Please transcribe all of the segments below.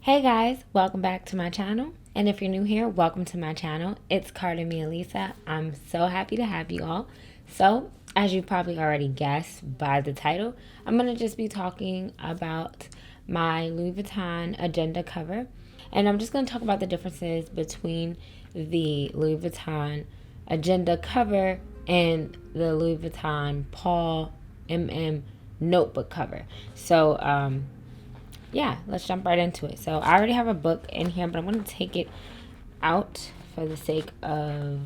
Hey guys, welcome back to my channel. And if you're new here, welcome to my channel. It's CartaMiaLisa. I'm so happy to have you all. So, as you probably already guessed by the title, I'm going to just be talking about my Louis Vuitton agenda cover. And I'm just going to talk about the differences between the Louis Vuitton agenda cover and the Louis Vuitton Paul MM notebook cover. So, yeah, let's jump right into it. So I already have a book in here, but I'm going to take it out for the sake of,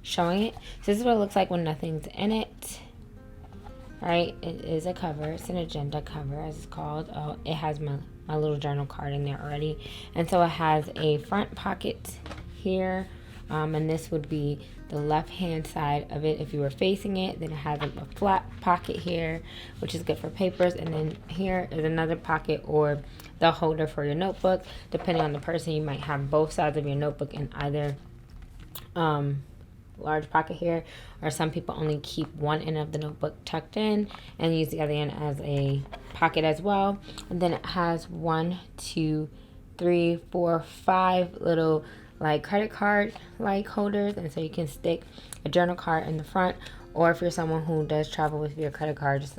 showing it. So this is what it looks like when nothing's in it. Right? It is a cover. It's an agenda cover, as it's called. Oh, it has my little journal card in there already. And so it has a front pocket here. And this would be the left hand side of it if you were facing it. Then it has a flat pocket here, which is good for papers. And then here is another pocket or the holder for your notebook. Depending on the person, you might have both sides of your notebook in either large pocket here, or some people only keep one end of the notebook tucked in and use the other end as a pocket as well. And then it has 1, 2, 3, 4, 5 little like credit card like holders, and so you can stick a journal card in the front, or if you're someone who does travel with your credit cards,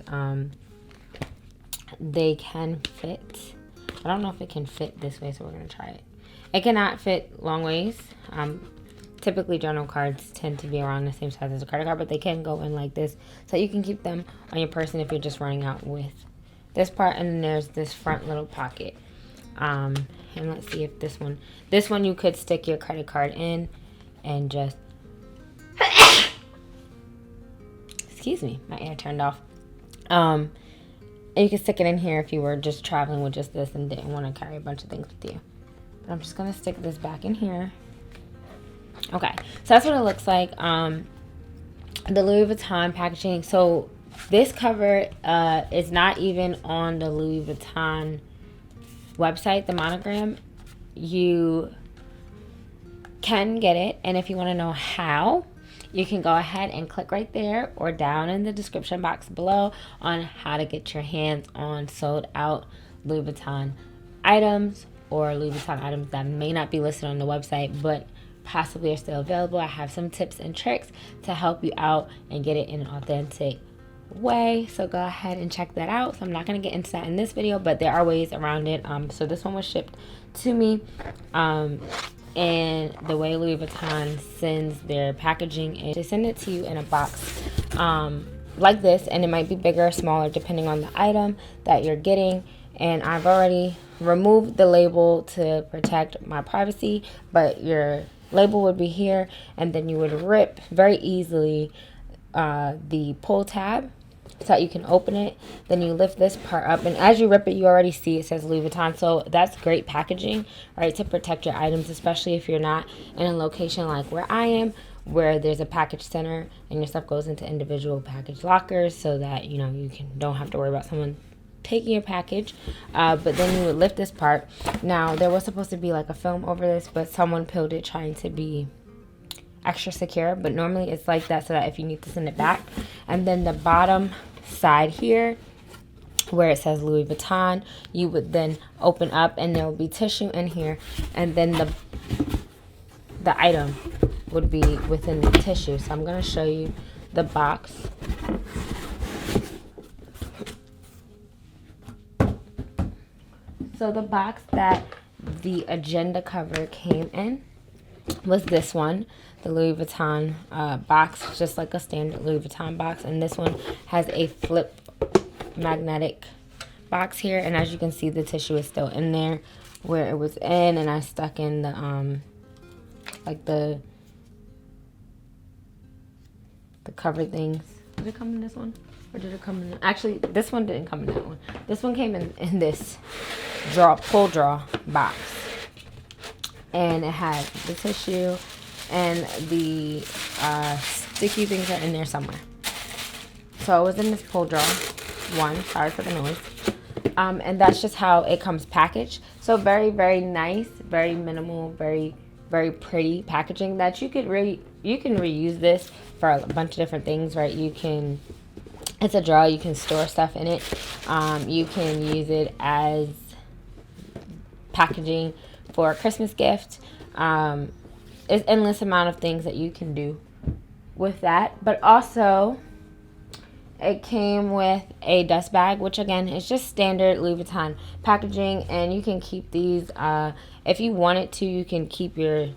they can fit. I don't know if it can fit this way, so we're gonna try it. It cannot fit long ways. Typically journal cards tend to be around the same size as a credit card, but they can go in like this, so you can keep them on your person if you're just running out with this part. And then there's this front little pocket. And let's see if this one you could stick your credit card in and just excuse me, my air turned off. And you can stick it in here if you were just traveling with just this and didn't want to carry a bunch of things with you. But I'm just gonna stick this back in here. Okay, so that's what it looks like. The Louis Vuitton packaging. So this cover is not even on the Louis Vuitton website, the monogram. You can get it, and if you want to know how, you can go ahead and click right there or down in the description box below on how to get your hands on sold out Louis Vuitton items, or Louis Vuitton items that may not be listed on the website but possibly are still available. I have some tips and tricks to help you out and get it in an authentic way, so go ahead and check that out. So I'm not going to get into that in this video, but there are ways around it. So this one was shipped to me, and the way Louis Vuitton sends their packaging is they send it to you in a box like this, and it might be bigger or smaller depending on the item that you're getting. And I've already removed the label to protect my privacy, but your label would be here, and then you would rip very easily the pull tab so that you can open it. Then you lift this part up, and as you rip it, you already see it says Louis Vuitton. So that's great packaging, right, to protect your items, especially if you're not in a location like where I am, where there's a package center and your stuff goes into individual package lockers, so that you don't have to worry about someone taking your package. But then you would lift this part. Now there was supposed to be like a film over this, but someone peeled it trying to be extra secure, but normally it's like that so that if you need to send it back. And then the bottom side here where it says Louis Vuitton, you would then open up and there will be tissue in here, and then the item would be within the tissue. So I'm going to show you the box. So the box that the agenda cover came in was this one, the Louis Vuitton box, just like a standard Louis Vuitton box. And this one has a flip magnetic box here, and as you can see, the tissue is still in there where it was in, and I stuck in the like the cover things. Did it come in this one, or did it come in? Actually, this one didn't come in that one. This one came in this pull draw box, and it had the tissue and the sticky things are in there somewhere. So it was in this pull draw one. Sorry for the noise. And that's just how it comes packaged. So very, very nice, very minimal, very, very pretty packaging that you can reuse this for a bunch of different things, right? You can It's a drawer. You can store stuff in it. You can use it as packaging for a Christmas gift. It's endless amount of things that you can do with that. But also, it came with a dust bag, which again is just standard Louis Vuitton packaging, and you can keep these. If you wanted to, you can keep your,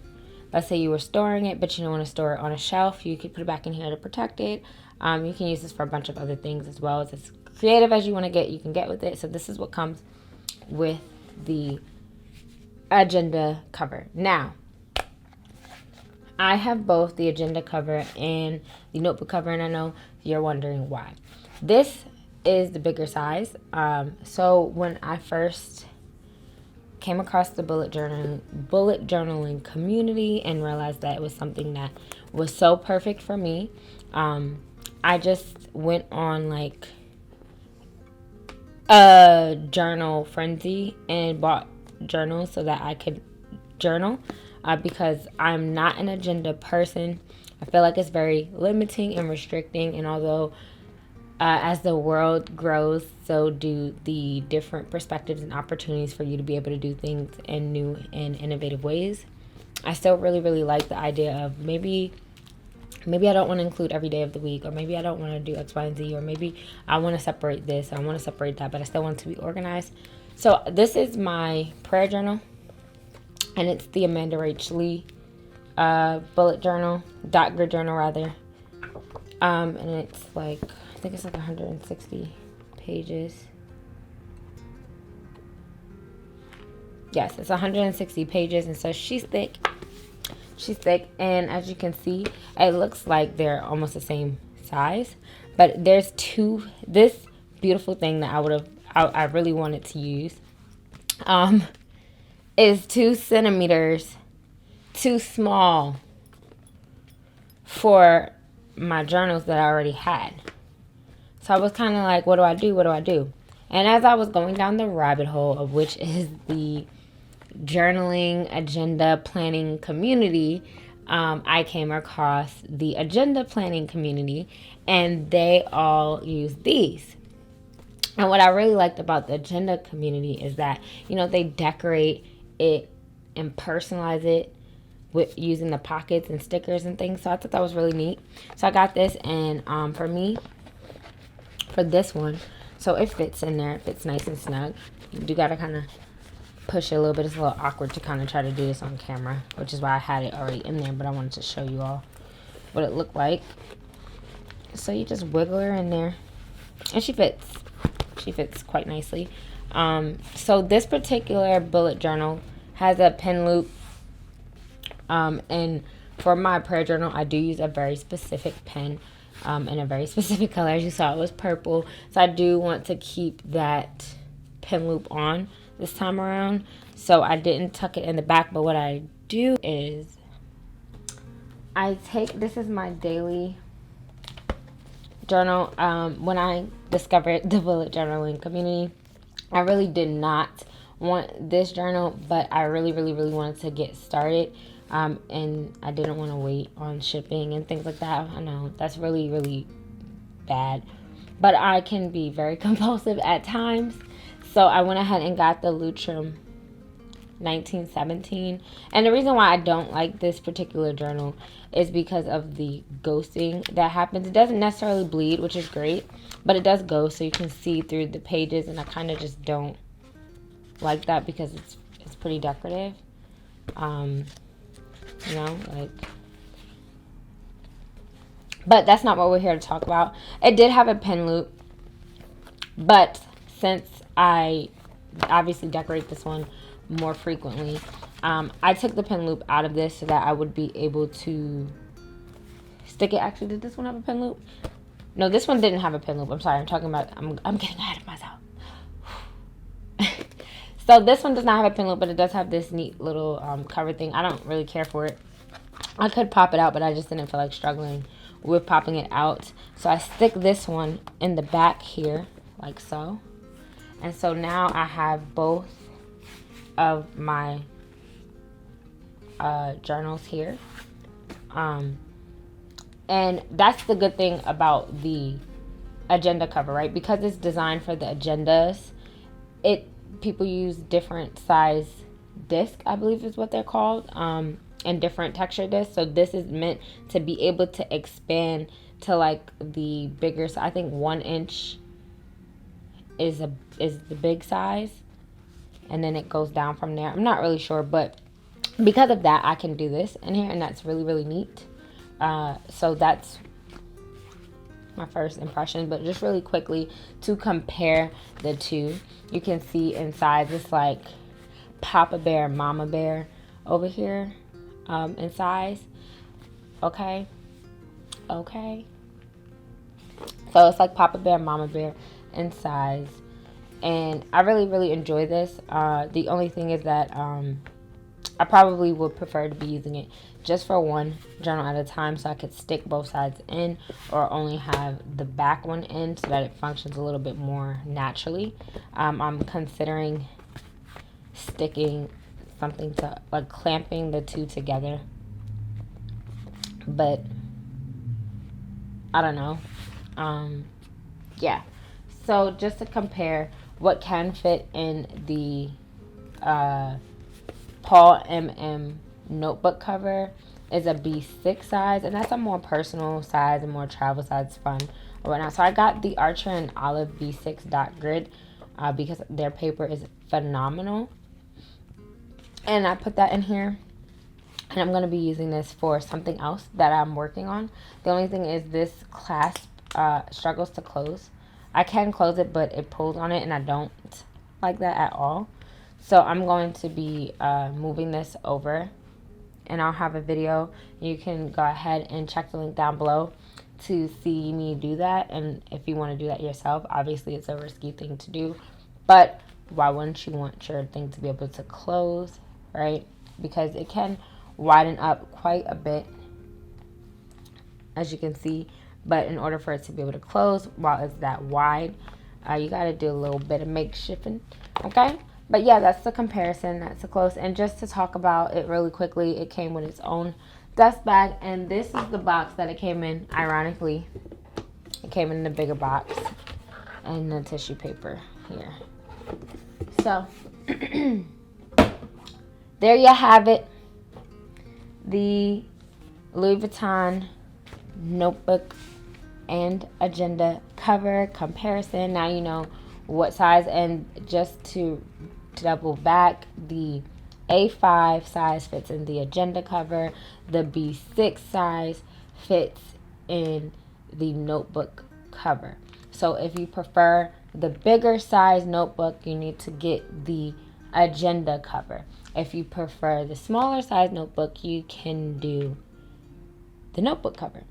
let's say you were storing it, but you don't want to store it on a shelf. You could put it back in here to protect it. You can use this for a bunch of other things as well. It's as creative as you want to get, you can get with it. So this is what comes with the agenda cover. Now, I have both the agenda cover and the notebook cover, and I know you're wondering why. This is the bigger size. So when I first came across the bullet journaling community and realized that it was something that was so perfect for me, I just went on like a journal frenzy and bought journals so that I could journal, because I'm not an agenda person. I feel like it's very limiting and restricting, and although as the world grows, so do the different perspectives and opportunities for you to be able to do things in new and innovative ways. I still really, really like the idea of maybe I don't want to include every day of the week, or maybe I don't want to do X, Y, and Z, or maybe I want to separate this, I want to separate that, but I still want it to be organized. So this is my prayer journal, and it's the Amanda Rach Lee bullet journal, dot grid journal rather. And it's like, I think it's like 160 pages. Yes, it's 160 pages, and so she's thick. She's thick, and as you can see, it looks like they're almost the same size. But there's this beautiful thing that I really wanted to use is 2 centimeters too small for my journals that I already had. So I was kind of like, what do I do? And as I was going down the rabbit hole of which is the journaling agenda planning community, I came across the agenda planning community, and they all use these. And what I really liked about the agenda community is that, they decorate it and personalize it with using the pockets and stickers and things. So I thought that was really neat. So I got this, and for me, for this one, so it fits in there. It fits nice and snug. You do got to kind of push it a little bit. It's a little awkward to kind of try to do this on camera, which is why I had it already in there, but I wanted to show you all what it looked like. So you just wiggle her in there, and she fits quite nicely. So this particular bullet journal has a pen loop, and for my prayer journal, I do use a very specific pen, in a very specific color. As you saw, it was purple, so I do want to keep that pen loop on this time around, so I didn't tuck it in the back. But what I do is this is my daily journal. When I discovered the bullet journaling community, I really did not want this journal, but I really, really, really wanted to get started, and I didn't want to wait on shipping and things like that. I know that's really, really bad, but I can be very compulsive at times. So I went ahead and got the Lutrum 1917. And the reason why I don't like this particular journal is because of the ghosting that happens. It doesn't necessarily bleed, which is great, but it does ghost, so you can see through the pages, and I kind of just don't like that because it's pretty decorative. But that's not what we're here to talk about. It did have a pen loop, but since I obviously decorate this one more frequently, I took the pen loop out of this so that I would be able to stick it. Actually, did this one have a pen loop? No, this one didn't have a pen loop. I'm sorry. I'm getting ahead of myself. So this one does not have a pen loop, but it does have this neat little cover thing. I don't really care for it. I could pop it out, but I just didn't feel like struggling with popping it out. So I stick this one in the back here, like so. And so now I have both of my journals here. And that's the good thing about the agenda cover, right? Because it's designed for the agendas, people use different size disc, I believe is what they're called, and different texture discs. So this is meant to be able to expand to like the bigger. So I think 1 inch is the big size, and then it goes down from there. I'm not really sure, but because of that, I can do this in here, and that's really, really neat. So that's my first impression. But just really quickly to compare the two, you can see in size, it's like Papa Bear, Mama Bear over here in size. Okay. So it's like Papa Bear, Mama Bear in size. And I really, really enjoy this. The only thing is that I probably would prefer to be using it just for one journal at a time, so I could stick both sides in, or only have the back one in so that it functions a little bit more naturally. I'm considering sticking something to, like, clamping the two together, but I don't know. Yeah, so just to compare what can fit in the Paul MM notebook cover is a B6 size, and that's a more personal size and more travel size fun or whatnot. So I got the Archer and Olive B6 dot grid because their paper is phenomenal, and I put that in here, and I'm going to be using this for something else that I'm working on. The only thing is this clasp struggles to close. I can close it, but it pulls on it, and I don't like that at all. So I'm going to be moving this over, and I'll have a video. You can go ahead and check the link down below to see me do that. And if you want to do that yourself, obviously it's a risky thing to do, but why wouldn't you want your thing to be able to close, right? Because it can widen up quite a bit, as you can see, but in order for it to be able to close while it's that wide, you got to do a little bit of makeshifting, okay? But yeah, that's the comparison. That's the close. And just to talk about it really quickly, it came with its own dust bag, and this is the box that it came in. Ironically, it came in the bigger box and the tissue paper here. So there you have it, the Louis Vuitton notebook and agenda cover comparison. Now you know what size. And just to double back, the A5 size fits in the agenda cover, the B6 size fits in the notebook cover. So if you prefer the bigger size notebook, you need to get the agenda cover. If you prefer the smaller size notebook, you can do the notebook cover.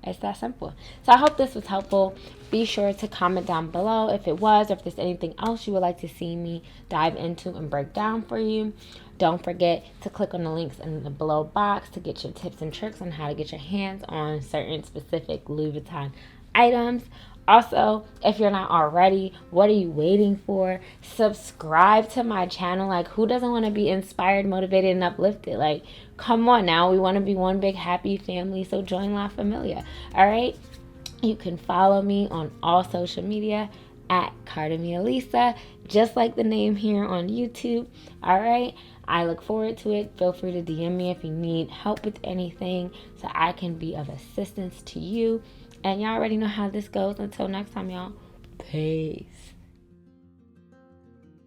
It's that simple. So I hope this was helpful. Be sure to comment down below if it was, or if there's anything else you would like to see me dive into and break down for you. Don't forget to click on the links in the below box to get your tips and tricks on how to get your hands on certain specific Louis Vuitton items. Also, if you're not already, what are you waiting for? Subscribe to my channel. Like, who doesn't want to be inspired, motivated, and uplifted? Like, come on now. We want to be one big happy family, so join La Familia. All right? You can follow me on all social media at CartaMiaLisa, just like the name here on YouTube. All right? I look forward to it. Feel free to DM me if you need help with anything so I can be of assistance to you. And y'all already know how this goes. Until next time, y'all. Peace.